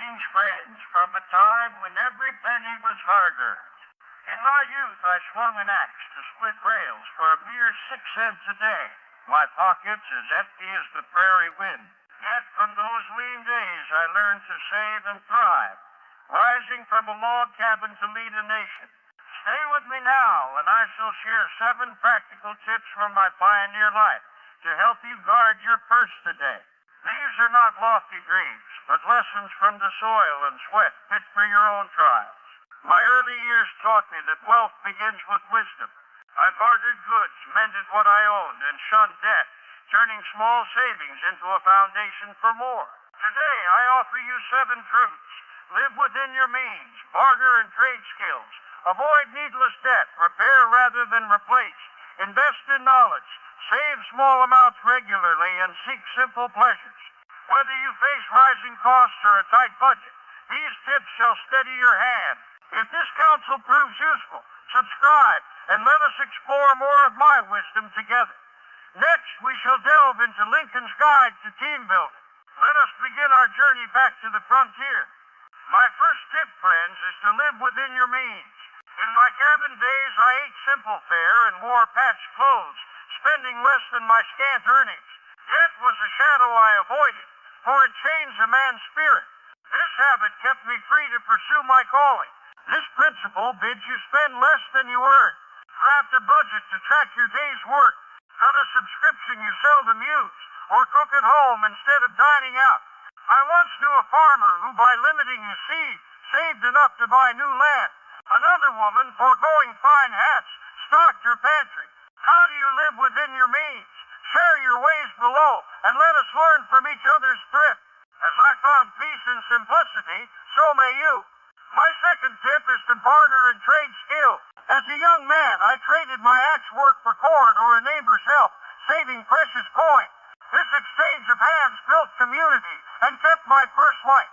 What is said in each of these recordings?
Greetings, friends, from a time when every penny was hard-earned. In my youth, I swung an axe to split rails for a mere 6 cents a day. My pockets as empty as the prairie wind. Yet from those lean days, I learned to save and thrive, rising from a log cabin to lead a nation. Stay with me now, and I shall share 7 practical tips from my pioneer life to help you guard your purse today. These are not lofty dreams, but lessons from the soil and sweat fit for your own trials. My early years taught me that wealth begins with wisdom. I bartered goods, mended what I owned, and shunned debt, turning small savings into a foundation for more. Today, I offer you 7 truths. Live within your means, barter and trade skills, avoid needless debt, repair rather than replace, invest in knowledge, save small amounts regularly, and seek simple pleasures. Whether you face rising costs or a tight budget, these tips shall steady your hand. If this counsel proves useful, subscribe and let us explore more of my wisdom together. Next, we shall delve into Lincoln's Guide to Team Building. Let us begin our journey back to the frontier. My first tip, friends, is to live within your means. In my cabin days, I ate simple fare and wore patched clothes, spending less than my scant earnings. Debt was a shadow I avoided, for it changed a man's spirit. This habit kept me free to pursue my calling. This principle bids you spend less than you earn. Craft a budget to track your day's work. Cut a subscription you seldom use, or cook at home instead of dining out. I once knew a farmer who, by limiting his seed, saved enough to buy new land. Another woman, foregoing fine hats, stocked her pantry. How do you live within your means? Share your ways below, and let us learn from each other's thrift. As I found peace in simplicity, so may you. My second tip is to barter and trade skill. As a young man, I traded my axe work for corn or a neighbor's help, saving precious coin. This exchange of hands built community and kept my purse light.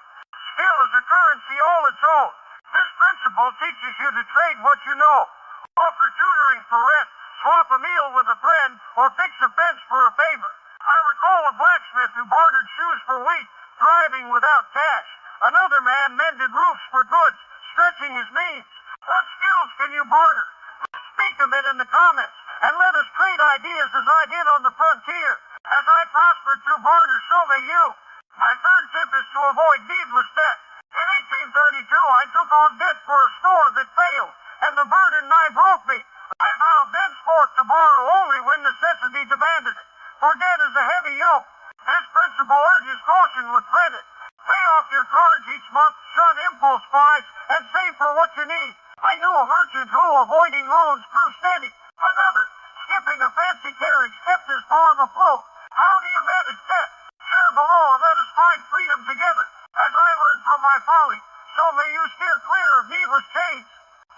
Skill is a currency all its own. This principle teaches you to trade what you know. Offer tutoring for rent, swap a meal with a friend, or fix a fence for a favor. I recall a blacksmith who bartered shoes for wheat, thriving without cash. Another man mended roofs for goods, stretching his means. What skills can you barter? Speak of it in the comments, and let us trade ideas as I did on the frontier. As I prospered through barter, so may you. My third tip is to avoid needless debt. In 1832, I took on debt for a store that failed, and the burden nigh broke me. I vowed thenceforth to borrow only when necessity demanded it, for debt is a heavy yoke. This principle urges caution with credit. Pay off your cards each month, shun impulse buys, and save for what you need. I knew a merchant who, avoiding loans, grew steady. Another, skipping a fancy carriage, kept his farm afloat. How do you manage debt? Share below and let us find freedom together. As I learned from my folly, so may you steer clear of needless change.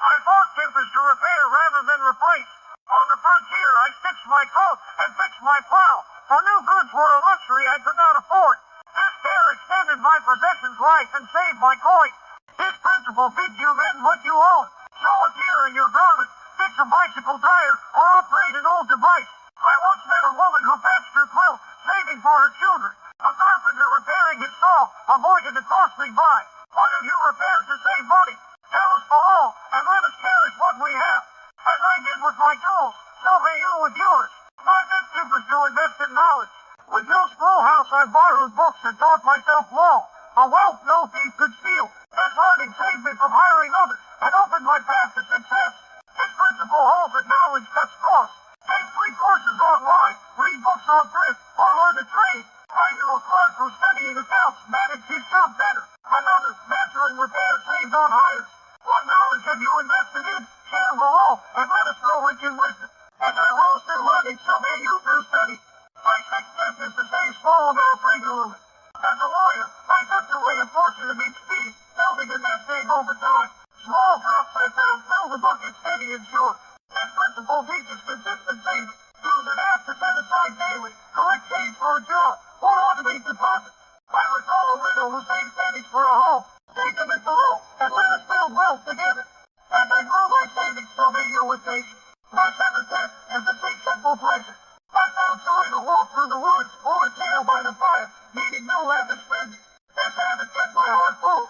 My fourth tip is to repair rather than replace. On the frontier, I stitched my coat and fixed my plow, for new goods were a luxury I could not afford. This care extended my possessions' life and saved my coin. This principle bids you mend what you own. Sew a tear in your garment, fix a bicycle tire, or upgrade an old device. I once met a woman who patched her quilt, saving for her children. A carpenter repairing his saw avoided a costly buy. What have you repaired to save money? Tell us below, and let us cherish what we have. As I did with my tools, so may you with yours. My fifth tip is to invest in knowledge. With no schoolhouse, I borrowed books and taught myself law. A wealth no thief could steal. This learning saved me from hiring others and opened my path to success. This principle holds that knowledge cuts costs. Take free courses online, read books on thrift, or learn a trade. I knew a clerk who studying accounts managed his shop better. Another, mastering repairs saved on hires. What knowledge have you invested in? Share below and let us grow rich in wisdom. As I rose in learning, so may you through study. My sixth tip is to save small amounts regularly. As a lawyer, I took the way of fortune to meet speed, building a nest egg over time. Small drops I found fill the bucket steady and sure. This principle teaches consistent saving. Use an app to set aside daily, collect change for a job, or automate deposits. I recall a widow who saved pennies for a home. Take them at below, and let us build wealth together. As I grow my savings, so may you with patience. My seventh tip is to seek simple pleasure. I found joy in a walk through the woods or a tale by the fire, needing no lavish spending. This habit kept my heart full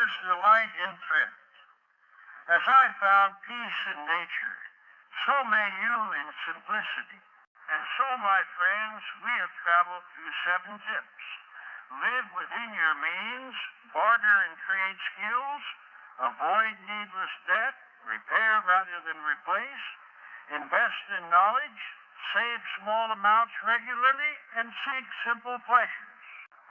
endless delight in thrift. As I found peace in nature, so may you in simplicity. And so, my friends, we have traveled through 7 tips. Live within your means, barter and trade skills, avoid needless debt, repair rather than replace, invest in knowledge, save small amounts regularly, and seek simple pleasures.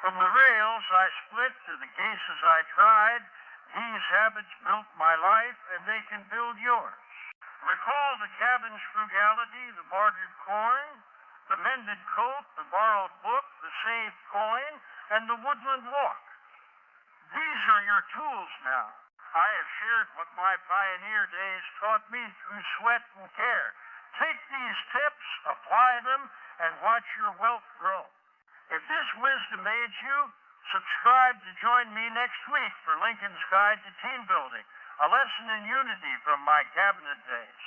From the rails I split to the cases I tried, these habits built my life, and they can build yours. Recall the cabin's frugality, the bartered corn, the mended coat, the borrowed book, the saved coin, and the woodland walk. These are your tools now. I have shared what my pioneer days taught me through sweat and care. Take these tips, apply them, and watch your wealth grow. If this wisdom aids you, subscribe to join me next week for Lincoln's Guide to Team Building, a lesson in unity from my cabinet days.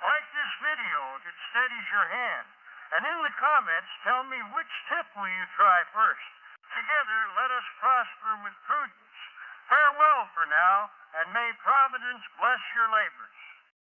Like this video if it steadies your hand, and in the comments tell me which tip will you try first. Together, let us prosper with prudence. Farewell for now, and may Providence bless your labors.